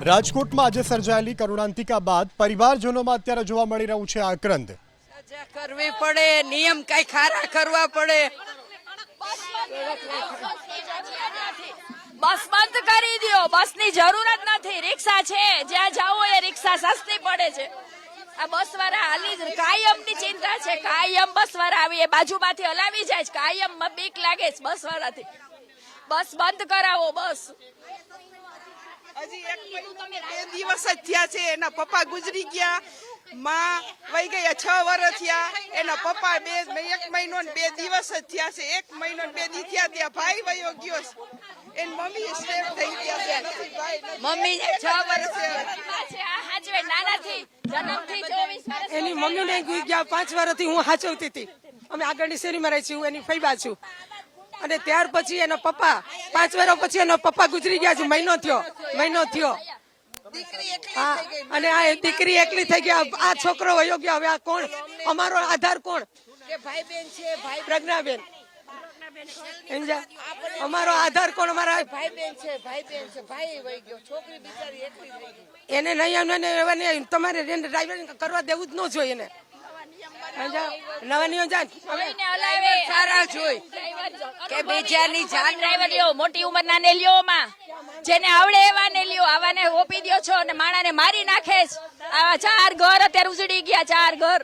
રાજકોટમાં આજે સર્જાયેલી કરુણાંતિકા બાદ પરિવારજનોમાં અત્યારે જોવા મળી રહ્યું છે આક્રંદ. સજા કરવી પડે, નિયમ કઈ ખારા કરવા પડે. બસ બંધ કરી દો, બસની જરૂર જ નથી. રિક્ષા છે, જ્યાં જાવ એ રિક્ષા સસ્તી પડે છે. આ બસ વાળા હાલી જ કાયમની ચિંતા છે. કાયમ બસ વાળા આવી એ બાજુમાંથી હલાવી જાય છે. કાયમ બીક લાગે છે બસ વાળાથી. બસ બંધ કરાવો બસ. હજી 2 દિવસ જ થયા છે. એના પપ્પા ગુજરી ગયા, માં વહી ગયા 6 વર્ષ થયા. એના પપ્પા 1 મહિનો ને 2 દિવસ જ થયા છે. 1 મહિનો ને 2 દી થયા ત્યાં ભાઈ વયો ગયો છે. એની મમ્મી સ્ટેપ થઈ ગયા છે. મમ્મી 6 વર્ષ નાનાથી જન્મથી 24 વર્ષ એની મમ્મીને ગયા 5 વર્ષથી હું હાચવતી હતી. અમે આગળની શેરીમાં રહી છીએ, હું એની ફઈબા છું. અને ત્યાર પછી એના પપ્પા 5 વર્ષ પછી એના પપ્પા ગુજરી ગયા છે. મહિનો થયો. હા, અને આ દીકરી એકલી થઈ ગયા. આ છોકરો વયો ગયો. હવે આ કોણ? અમારો આધાર કોણ? ભાઈ બેન છે, ભાઈ પ્રજ્ઞાબેન. અમારો આધાર કોણ? અમારા ભાઈ બેન છે, ભાઈ વહી ગયો. છોકરી બિચારી એકલી થઈ ગઈ. એને નહીં તમારે ડ્રાઈવર કરવા દેવું જ ન જોઈએ. એને નવા નિયમ સારા જોઈ કે બીજાની જાન ડ્રાઈવર લ્યો, મોટી ઉંમરના ને લ્યો માં, જેને આવડે એવા ને લ્યો. આવાને ઓપી દો છો અને માણાને મારી નાખે છે. આવા 4 ઘર અત્યારે ઉજડી ગયા. 4 ઘર